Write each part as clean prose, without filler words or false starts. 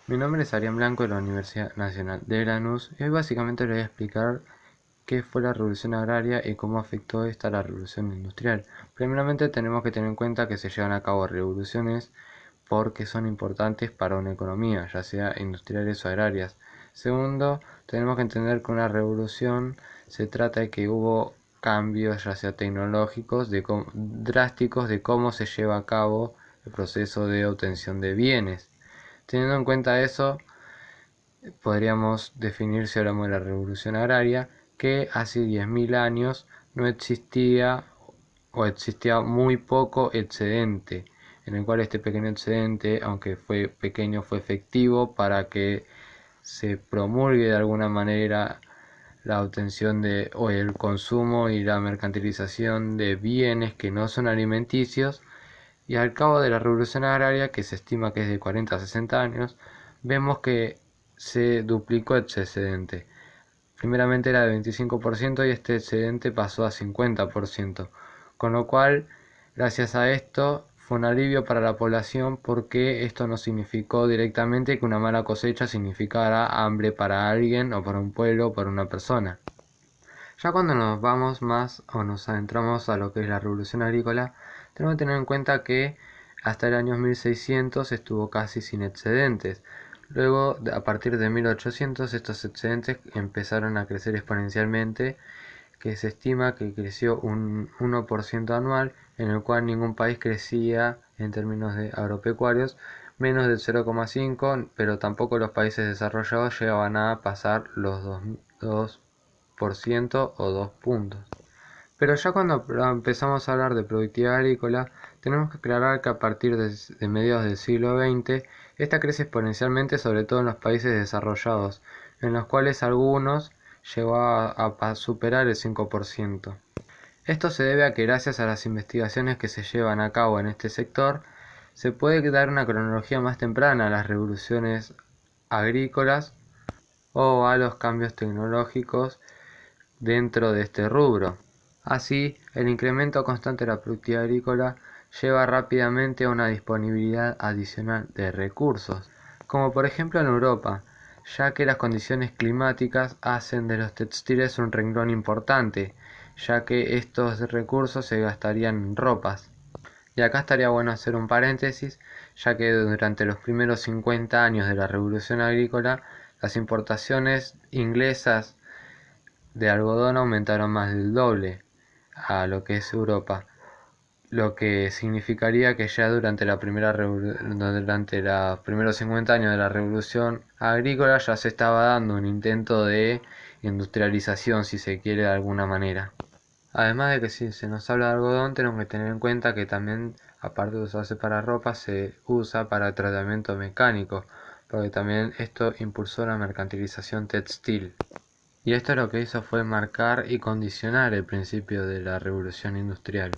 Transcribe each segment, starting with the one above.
Mi nombre es Arián Blanco de la Universidad Nacional de Lanús y hoy básicamente les voy a explicar qué fue la revolución agraria y cómo afectó esta a la revolución industrial. Primeramente tenemos que tener en cuenta que se llevan a cabo revoluciones porque son importantes para una economía, ya sea industriales o agrarias. Segundo, tenemos que entender que una revolución se trata de que hubo cambios, ya sea tecnológicos, drásticos de cómo se lleva a cabo el proceso de obtención de bienes. Teniendo en cuenta eso, podríamos definir, si hablamos de la revolución agraria, que hace 10.000 años no existía o existía muy poco excedente, en el cual este pequeño excedente, aunque fue pequeño, fue efectivo para que se promulgue de alguna manera la obtención de o el consumo y la mercantilización de bienes que no son alimenticios. Y al cabo de la revolución agraria, que se estima que es de 40 a 60 años, vemos que se duplicó el excedente. Primeramente era de 25% y este excedente pasó a 50%, con lo cual, gracias a esto, fue un alivio para la población porque esto no significó directamente que una mala cosecha significara hambre para alguien o para un pueblo o para una persona. Ya cuando nos vamos más o nos adentramos a lo que es la revolución agrícola, tenemos que tener en cuenta que hasta el año 1600 estuvo casi sin excedentes. Luego, a partir de 1800, estos excedentes empezaron a crecer exponencialmente, que se estima que creció un 1% anual, en el cual ningún país crecía en términos de agropecuarios menos del 0,5, pero tampoco los países desarrollados llegaban a pasar los 2% o 2 puntos. Pero ya cuando empezamos a hablar de productividad agrícola, tenemos que aclarar que a partir de mediados del siglo XX, esta crece exponencialmente, sobre todo en los países desarrollados, en los cuales algunos llegó a superar el 5%. Esto se debe a que gracias a las investigaciones que se llevan a cabo en este sector, se puede dar una cronología más temprana a las revoluciones agrícolas o a los cambios tecnológicos dentro de este rubro. Así, el incremento constante de la productividad agrícola lleva rápidamente a una disponibilidad adicional de recursos, como por ejemplo en Europa, ya que las condiciones climáticas hacen de los textiles un renglón importante, ya que estos recursos se gastarían en ropas. Y acá estaría bueno hacer un paréntesis, ya que durante los primeros 50 años de la Revolución Agrícola, las importaciones inglesas de algodón aumentaron más del doble a lo que es Europa, lo que significaría que ya durante los primeros 50 años de la revolución agrícola ya se estaba dando un intento de industrialización, si se quiere, de alguna manera. Además de que si se nos habla de algodón, tenemos que tener en cuenta que también, aparte de usarse para ropa, se usa para tratamiento mecánico, porque también esto impulsó la mercantilización textil. Y esto lo que hizo fue marcar y condicionar el principio de la revolución industrial.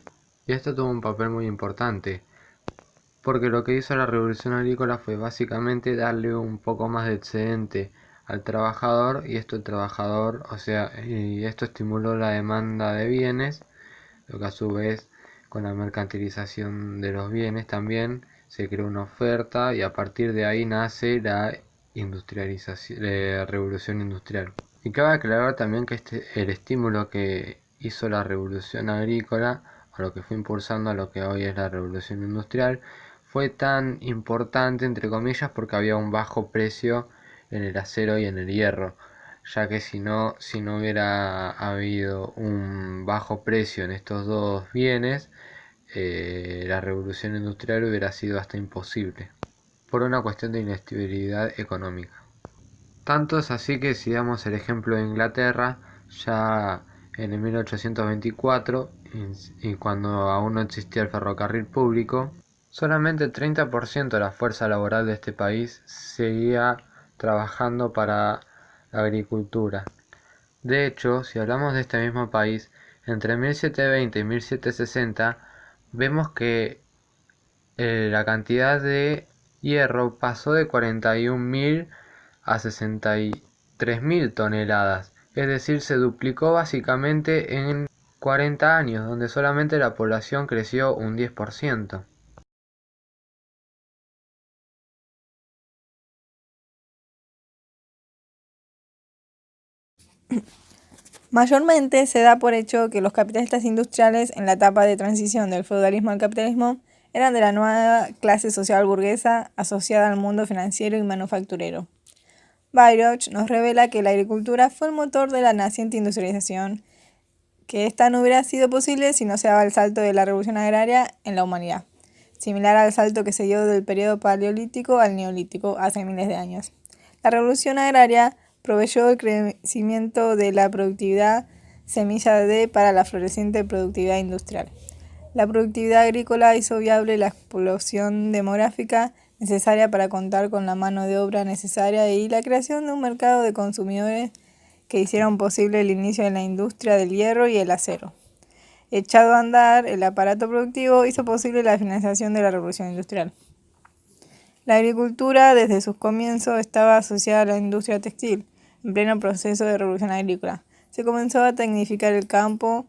Y esto tuvo un papel muy importante, porque lo que hizo la revolución agrícola fue básicamente darle un poco más de excedente al trabajador, y esto el trabajador, y esto estimuló la demanda de bienes, lo que a su vez con la mercantilización de los bienes también se creó una oferta y a partir de ahí nace la industrialización, la revolución industrial. Y cabe aclarar también que el estímulo que hizo la revolución agrícola, o lo que fue impulsando a lo que hoy es la revolución industrial, fue tan importante entre comillas porque había un bajo precio en el acero y en el hierro, ya que si no hubiera habido un bajo precio en estos dos bienes, la revolución industrial hubiera sido hasta imposible, por una cuestión de inestabilidad económica. Tanto es así que si damos el ejemplo de Inglaterra, ya en el 1824, y cuando aún no existía el ferrocarril público, solamente el 30% de la fuerza laboral de este país seguía trabajando para la agricultura. De hecho, si hablamos de este mismo país, entre 1720 y 1760, vemos que la cantidad de hierro pasó de 41.000 a 63.000 toneladas, es decir, se duplicó básicamente en 40 años, donde solamente la población creció un 10%. Mayormente se da por hecho que los capitalistas industriales en la etapa de transición del feudalismo al capitalismo eran de la nueva clase social burguesa asociada al mundo financiero y manufacturero. Bayreuth nos revela que la agricultura fue el motor de la naciente industrialización, que esta no hubiera sido posible si no se daba el salto de la revolución agraria en la humanidad, similar al salto que se dio del periodo paleolítico al neolítico hace miles de años. La revolución agraria proveyó el crecimiento de la productividad, semilla para la floreciente productividad industrial. La productividad agrícola hizo viable la explosión demográfica necesaria para contar con la mano de obra necesaria y la creación de un mercado de consumidores que hicieron posible el inicio de la industria del hierro y el acero. Echado a andar, el aparato productivo hizo posible la financiación de la revolución industrial. La agricultura, desde sus comienzos, estaba asociada a la industria textil, en pleno proceso de revolución agrícola. Se comenzó a tecnificar el campo,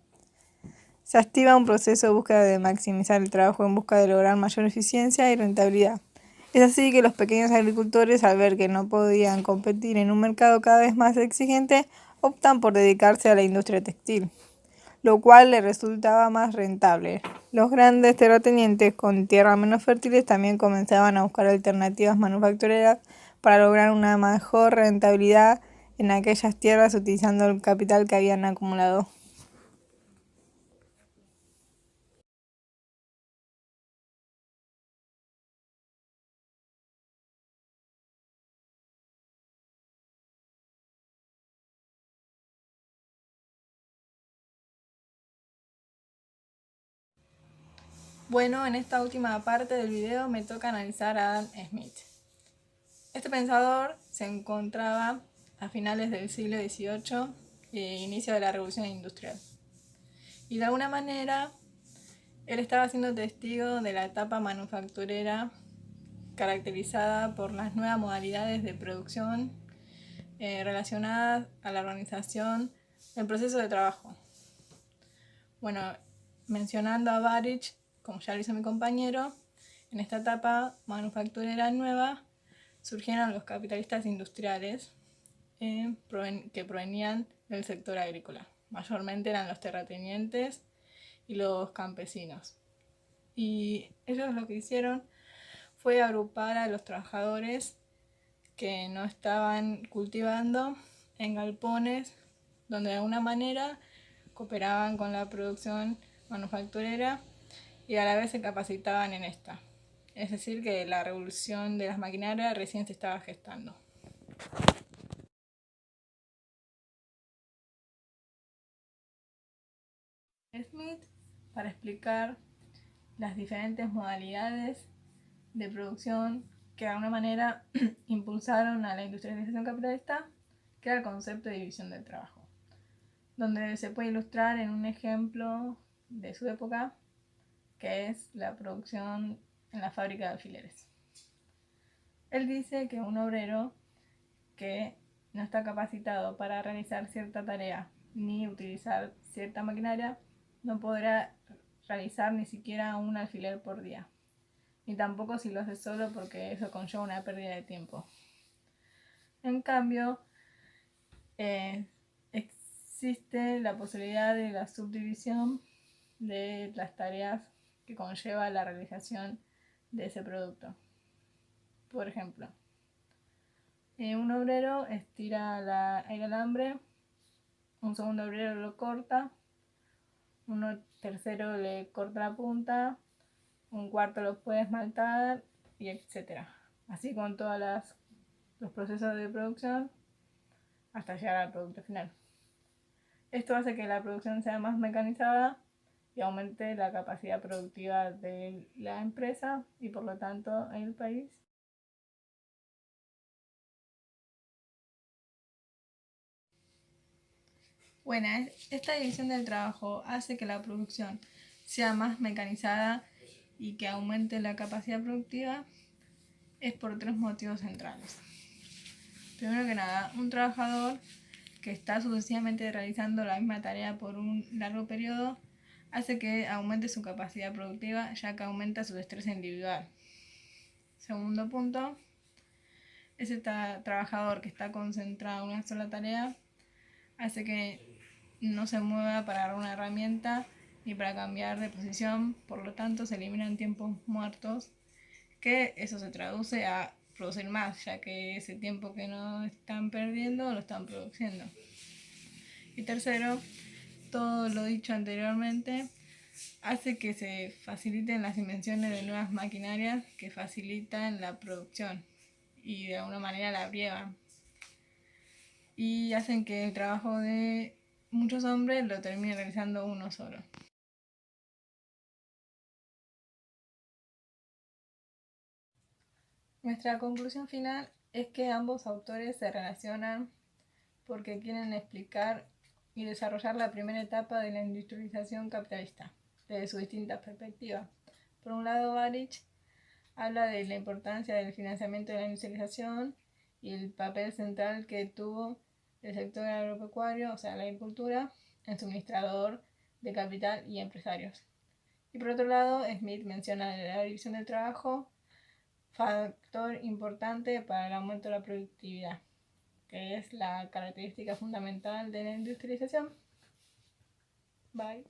se activa un proceso de búsqueda de maximizar el trabajo en busca de lograr mayor eficiencia y rentabilidad. Es así que los pequeños agricultores, al ver que no podían competir en un mercado cada vez más exigente, optan por dedicarse a la industria textil, lo cual les resultaba más rentable. Los grandes terratenientes con tierras menos fértiles también comenzaban a buscar alternativas manufactureras para lograr una mejor rentabilidad en aquellas tierras utilizando el capital que habían acumulado. Bueno, en esta última parte del video me toca analizar a Adam Smith. Este pensador se encontraba a finales del siglo XVIII e inicio de la Revolución Industrial. Y de alguna manera, él estaba siendo testigo de la etapa manufacturera caracterizada por las nuevas modalidades de producción relacionadas a la organización del proceso de trabajo. Bueno, mencionando a Babbage, como ya lo hizo mi compañero, en esta etapa manufacturera nueva surgieron los capitalistas industriales que provenían del sector agrícola. Mayormente eran los terratenientes y los campesinos. Y ellos lo que hicieron fue agrupar a los trabajadores que no estaban cultivando en galpones donde de alguna manera cooperaban con la producción manufacturera y a la vez se capacitaban en esta. Es decir, que la revolución de las maquinarias recién se estaba gestando. Smith, para explicar las diferentes modalidades de producción que de alguna manera impulsaron a la industrialización capitalista, crea el concepto de división del trabajo, donde se puede ilustrar en un ejemplo de su época, que es la producción en la fábrica de alfileres. Él dice que un obrero que no está capacitado para realizar cierta tarea ni utilizar cierta maquinaria no podrá realizar ni siquiera un alfiler por día, ni tampoco si lo hace solo, porque eso conlleva una pérdida de tiempo. En cambio, existe la posibilidad de la subdivisión de las tareas que conlleva la realización de ese producto. Por ejemplo, un obrero estira el alambre, un segundo obrero lo corta, un tercero le corta la punta, un cuarto lo puede esmaltar, y etc. Así con todos los procesos de producción hasta llegar al producto final. Esto hace que la producción sea más mecanizada y aumente la capacidad productiva de la empresa y por lo tanto el país. Bueno, esta división del trabajo hace que la producción sea más mecanizada y que aumente la capacidad productiva es por tres motivos centrales. Primero que nada, un trabajador que está sucesivamente realizando la misma tarea por un largo periodo hace que aumente su capacidad productiva, ya que aumenta su destreza individual. Segundo punto, ese trabajador que está concentrado en una sola tarea hace que no se mueva para agarrar una herramienta ni para cambiar de posición, por lo tanto se eliminan tiempos muertos, que eso se traduce a producir más, ya que ese tiempo que no están perdiendo lo están produciendo. Y tercero, todo lo dicho anteriormente hace que se faciliten las invenciones de nuevas maquinarias que facilitan la producción y de alguna manera la abrievan y hacen que el trabajo de muchos hombres lo termine realizando uno solo. Nuestra conclusión final es que ambos autores se relacionan porque quieren explicar y desarrollar la primera etapa de la industrialización capitalista, desde sus distintas perspectivas. Por un lado, Babbage habla de la importancia del financiamiento de la industrialización y el papel central que tuvo el sector agropecuario, o sea, la agricultura, en suministrador de capital y empresarios. Y por otro lado, Smith menciona la división del trabajo, factor importante para el aumento de la productividad, que es la característica fundamental de la industrialización. Bye.